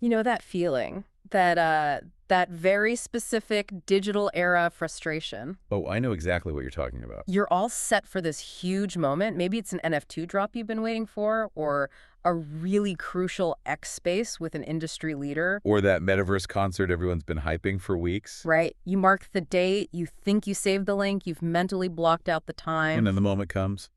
You know that feeling, that very specific digital era frustration. Oh, I know exactly what you're talking about. You're all set for this huge moment. Maybe it's an NFT drop you've been waiting for, or a really crucial X space with an industry leader. Or that Metaverse concert everyone's been hyping for weeks. Right. You mark the date, you think you saved the link, you've mentally blocked out the time. And then the moment comes,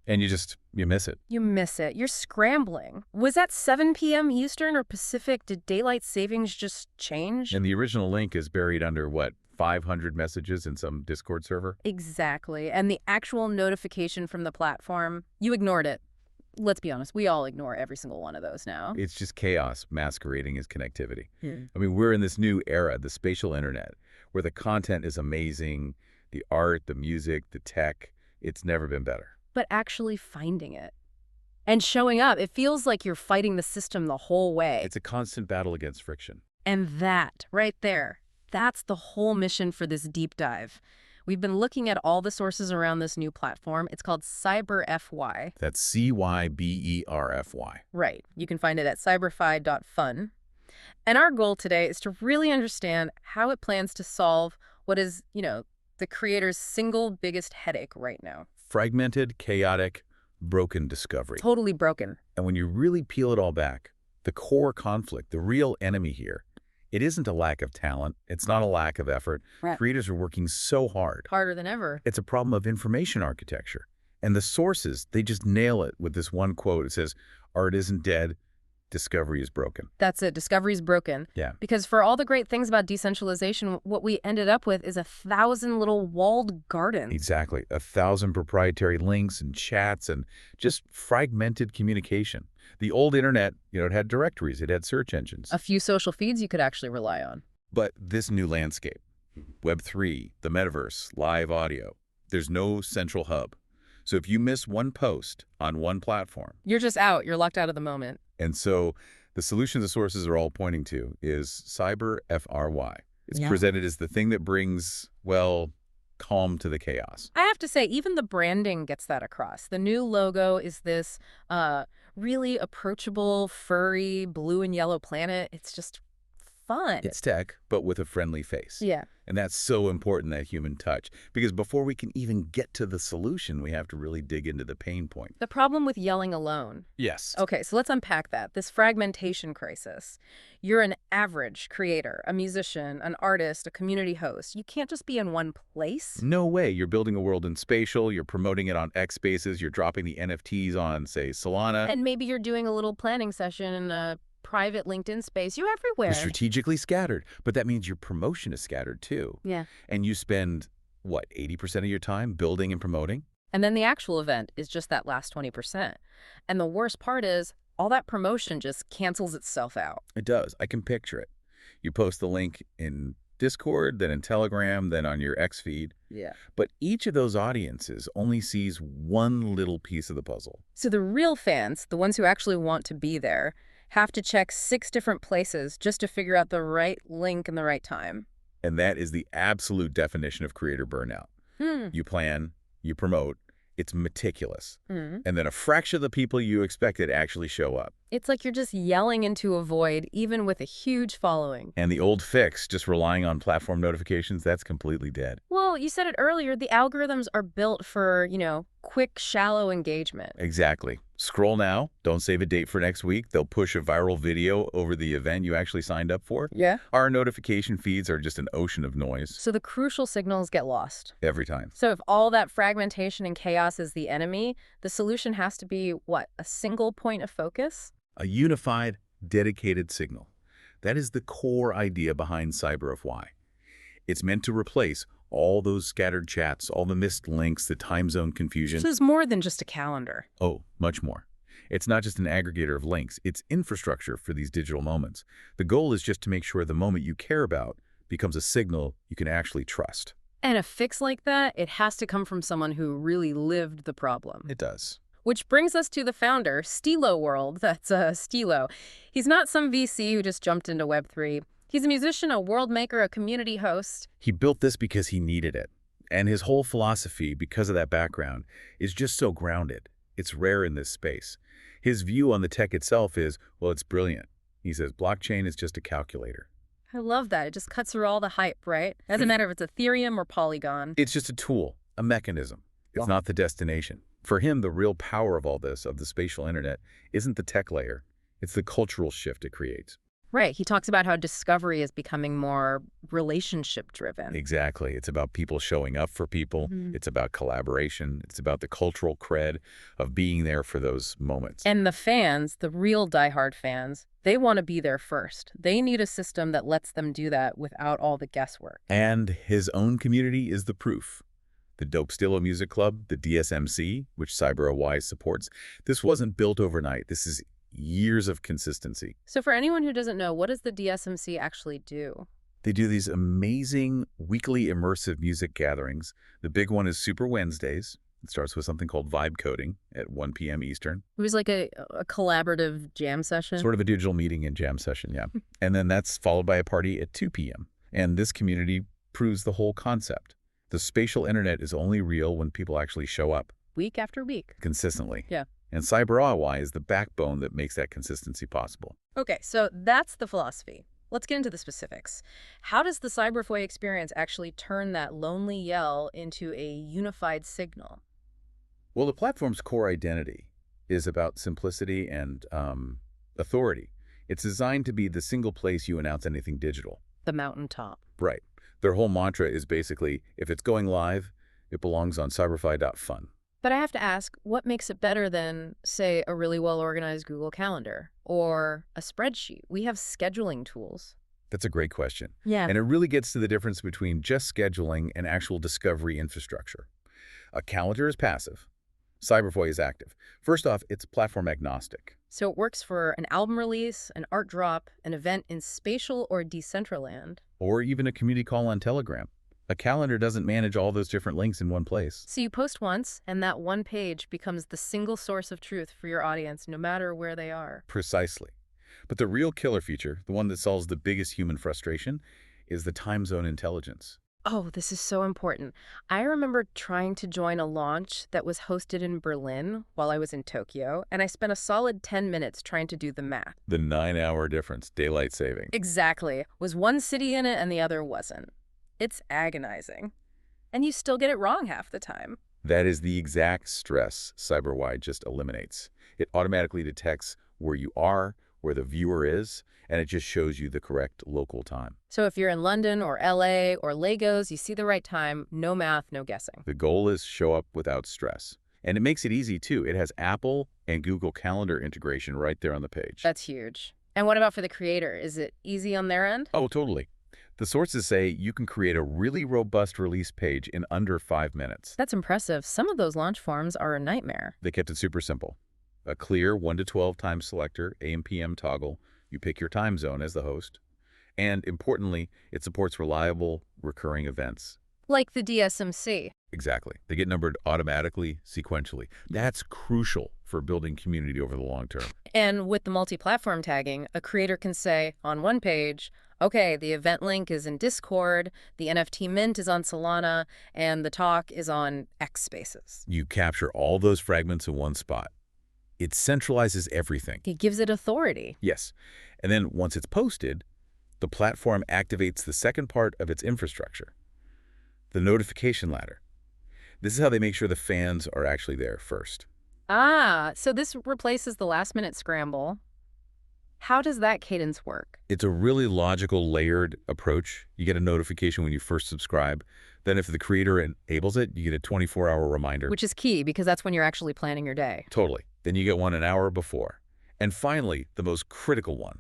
and you miss it. You miss it. You're scrambling. Was that 7 p.m. Eastern or Pacific? Did daylight savings just change? And the original link is buried under, what, 500 messages in some Discord server? Exactly. And the actual notification from the platform, you ignored it. Let's be honest, we all ignore every single one of those now. It's just chaos masquerading as connectivity. Hmm. I mean, we're in this new era, the spatial internet, where the content is amazing, the art, the music, the tech. It's never been better. But actually finding it and showing up, it feels like you're fighting the system the whole way. It's a constant battle against friction. And that, right there, that's the whole mission for this deep dive. We've been looking at all the sources around this new platform. It's called Cyberfy. That's CYBERFY. Right. You can find it at cyberfy.fun. And our goal today is to really understand how it plans to solve what is, the creator's single biggest headache right now. Fragmented, chaotic, broken discovery. Totally broken. And when you really peel it all back, the core conflict, the real enemy here, it isn't a lack of talent. It's not a lack of effort. Right. Creators are working so hard. Harder than ever. It's a problem of information architecture. And the sources, they just nail it with this one quote. It says, art isn't dead, discovery is broken. That's it. Discovery is broken. Yeah. Because for all the great things about decentralization, what we ended up with is 1,000 little walled gardens. Exactly. 1,000 proprietary links and chats and just fragmented communication. The old internet, it had directories, it had search engines. A few social feeds you could actually rely on. But this new landscape, Web3, the Metaverse, live audio, there's no central hub. So if you miss one post on one platform, you're just out. You're locked out of the moment. And so the solution the sources are all pointing to is Cyberfy. It's presented as the thing that brings, calm to the chaos. I have to say, even the branding gets that across. The new logo is this really approachable, furry, blue and yellow planet. It's just fun. It's tech, but with a friendly face. Yeah. And that's so important, that human touch. Because before we can even get to the solution, we have to really dig into the pain point. The problem with yelling alone. Yes. Okay, so let's unpack that. This fragmentation crisis. You're an average creator, a musician, an artist, a community host. You can't just be in one place. No way. You're building a world in spatial, you're promoting it on X Spaces, you're dropping the NFTs on, say, Solana. And maybe you're doing a little planning session in a private LinkedIn space. You're everywhere. You're strategically scattered, but that means your promotion is scattered too. Yeah. And you spend, 80% of your time building and promoting? And then the actual event is just that last 20%. And the worst part is, all that promotion just cancels itself out. It does. I can picture it. You post the link in Discord, then in Telegram, then on your X feed. Yeah. But each of those audiences only sees one little piece of the puzzle. So the real fans, the ones who actually want to be there, have to check 6 different places just to figure out the right link and the right time. And that is the absolute definition of creator burnout. You plan, you promote, it's meticulous. And then a fraction of the people you expected actually show up. It's like you're just yelling into a void, even with a huge following. And the old fix, just relying on platform notifications, that's completely dead. Well, you said it earlier, the algorithms are built for, quick, shallow engagement. Exactly. Scroll now, don't save a date for next week. They'll push a viral video over the event you actually signed up for. Yeah. Our notification feeds are just an ocean of noise. So the crucial signals get lost. Every time. So if all that fragmentation and chaos is the enemy, the solution has to be, a single point of focus? A unified, dedicated signal. That is the core idea behind Cyberfy. It's meant to replace all those scattered chats, all the missed links, the time zone confusion. So it's more than just a calendar. Oh, much more. It's not just an aggregator of links. It's infrastructure for these digital moments. The goal is just to make sure the moment you care about becomes a signal you can actually trust. And a fix like that, it has to come from someone who really lived the problem. It does. Which brings us to the founder, Stilo World. That's Stilo. He's not some VC who just jumped into Web3. He's a musician, a world maker, a community host. He built this because he needed it. And his whole philosophy, because of that background, is just so grounded. It's rare in this space. His view on the tech itself is, it's brilliant. He says blockchain is just a calculator. I love that. It just cuts through all the hype, right? Doesn't matter if it's Ethereum or Polygon. It's just a tool, a mechanism. It's not the destination. For him, the real power of all this, of the spatial internet, isn't the tech layer. It's the cultural shift it creates. Right. He talks about how discovery is becoming more relationship-driven. Exactly. It's about people showing up for people. It's about collaboration. It's about the cultural cred of being there for those moments. And the fans, the real diehard fans, they want to be there first. They need a system that lets them do that without all the guesswork. And his own community is the proof. The Dope Stilo Music Club, the DSMC, which CyberOY supports, this wasn't built overnight. This is years of consistency. So for anyone who doesn't know, what does the DSMC actually do? They do these amazing weekly immersive music gatherings. The big one is Super Wednesdays. It starts with something called vibe coding at 1 p.m. Eastern. It was like a collaborative jam session? Sort of a digital meeting and jam session, yeah. And then that's followed by a party at 2 p.m. And this community proves the whole concept. The spatial internet is only real when people actually show up. Week after week. Consistently. Yeah. And CyberOY is the backbone that makes that consistency possible. Okay, so that's the philosophy. Let's get into the specifics. How does the Cyberfy experience actually turn that lonely yell into a unified signal? Well, the platform's core identity is about simplicity and authority. It's designed to be the single place you announce anything digital. The mountaintop. Right. Their whole mantra is basically, if it's going live, it belongs on cyberfy.fun. But I have to ask, what makes it better than, say, a really well-organized Google Calendar or a spreadsheet? We have scheduling tools. That's a great question. Yeah. And it really gets to the difference between just scheduling and actual discovery infrastructure. A calendar is passive. Cyberfy is active. First off, it's platform agnostic. So it works for an album release, an art drop, an event in spatial or Decentraland. Or even a community call on Telegram. A calendar doesn't manage all those different links in one place. So you post once, and that one page becomes the single source of truth for your audience, no matter where they are. Precisely. But the real killer feature, the one that solves the biggest human frustration, is the time zone intelligence. Oh, this is so important. I remember trying to join a launch that was hosted in Berlin while I was in Tokyo, and I spent a solid 10 minutes trying to do the math. The 9-hour difference, daylight saving. Exactly. Was one city in it and the other wasn't. It's agonizing. And you still get it wrong half the time. That is the exact stress CyberWy just eliminates. It automatically detects where you are, where the viewer is, and it just shows you the correct local time. So if you're in London or LA or Lagos, you see the right time, no math, no guessing. The goal is show up without stress. And it makes it easy, too. It has Apple and Google Calendar integration right there on the page. That's huge. And what about for the creator? Is it easy on their end? Oh, totally. The sources say you can create a really robust release page in under 5 minutes. That's impressive. Some of those launch forms are a nightmare. They kept it super simple. A clear 1 to 12 time selector, AM/PM toggle. You pick your time zone as the host. And importantly, it supports reliable, recurring events. Like the DSMC. Exactly. They get numbered automatically, sequentially. That's crucial for building community over the long term. And with the multi-platform tagging, a creator can say on one page, okay, the event link is in Discord, the NFT mint is on Solana, and the talk is on X Spaces. You capture all those fragments in one spot. It centralizes everything. It gives it authority. Yes. And then once it's posted, the platform activates the second part of its infrastructure, the notification ladder. This is how they make sure the fans are actually there first. Ah, so this replaces the last-minute scramble. How does that cadence work? It's a really logical, layered approach. You get a notification when you first subscribe. Then if the creator enables it, you get a 24-hour reminder. Which is key, because that's when you're actually planning your day. Totally. Then you get one an hour before. And finally, the most critical one,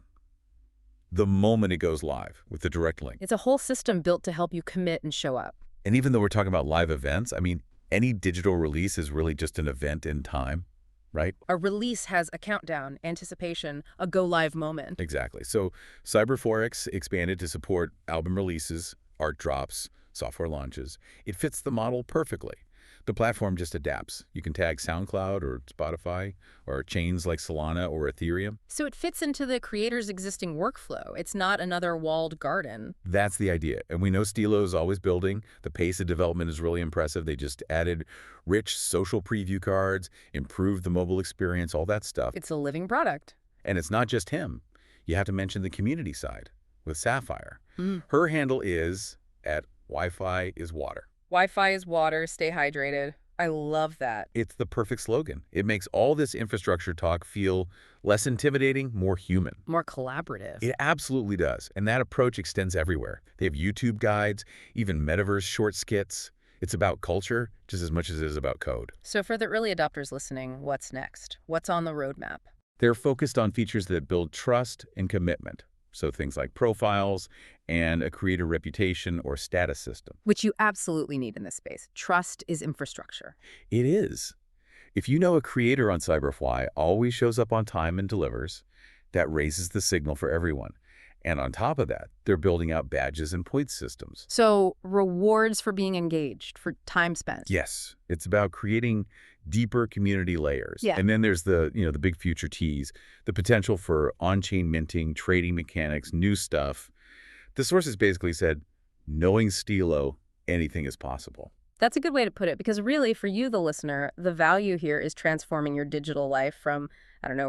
the moment it goes live with the direct link. It's a whole system built to help you commit and show up. And even though we're talking about live events, I mean, any digital release is really just an event in time, right? A release has a countdown, anticipation, a go-live moment. Exactly. So CyberForex expanded to support album releases, art drops, software launches. It fits the model perfectly. The platform just adapts. You can tag SoundCloud or Spotify or chains like Solana or Ethereum. So it fits into the creator's existing workflow. It's not another walled garden. That's the idea. And we know Stilo is always building. The pace of development is really impressive. They just added rich social preview cards, improved the mobile experience, all that stuff. It's a living product. And it's not just him. You have to mention the community side with Sapphire. Mm. Her handle is at Wi-Fi is water. Wi-Fi is water, stay hydrated. I love that. It's the perfect slogan. It makes all this infrastructure talk feel less intimidating, more human. More collaborative. It absolutely does, and that approach extends everywhere. They have YouTube guides, even Metaverse short skits. It's about culture just as much as it is about code. So for the early adopters listening, what's next? What's on the roadmap? They're focused on features that build trust and commitment, so things like profiles and a creator reputation or status system. Which you absolutely need in this space. Trust is infrastructure. It is. If you know a creator on Cyberfy always shows up on time and delivers, that raises the signal for everyone. And on top of that, they're building out badges and point systems. So rewards for being engaged, for time spent. Yes, it's about creating deeper community layers. Yeah. And then there's the big future tease, the potential for on-chain minting, trading mechanics, new stuff. The sources basically said, knowing Stilo, anything is possible. That's a good way to put it, because really, for you, the listener, the value here is transforming your digital life from,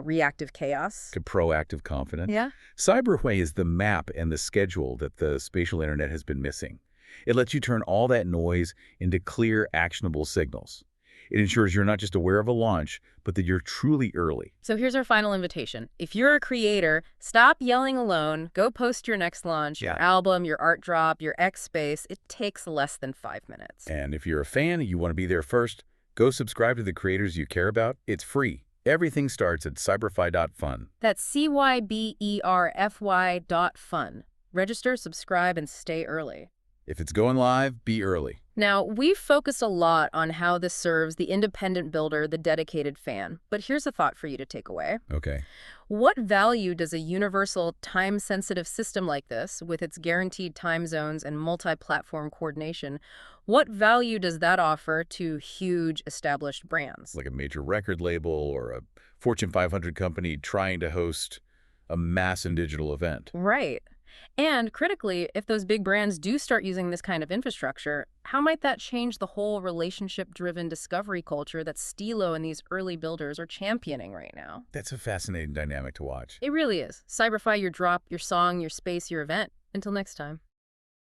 reactive chaos to proactive confidence. Yeah. Cyberway is the map and the schedule that the spatial internet has been missing. It lets you turn all that noise into clear, actionable signals. It ensures you're not just aware of a launch, but that you're truly early. So here's our final invitation. If you're a creator, stop yelling alone. Go post your next launch, your album, your art drop, your X space. It takes less than 5 minutes. And if you're a fan and you want to be there first, go subscribe to the creators you care about. It's free. Everything starts at cyberfy.fun. That's cyberfy.fun. Register, subscribe, and stay early. If it's going live, be early. Now, we've focused a lot on how this serves the independent builder, the dedicated fan. But here's a thought for you to take away. Okay. What value does a universal, time-sensitive system like this, with its guaranteed time zones and multi-platform coordination, what value does that offer to huge, established brands? Like a major record label or a Fortune 500 company trying to host a massive digital event. Right. And critically, if those big brands do start using this kind of infrastructure, how might that change the whole relationship-driven discovery culture that Stilo and these early builders are championing right now? That's a fascinating dynamic to watch. It really is. Cyberfy your drop, your song, your space, your event. Until next time.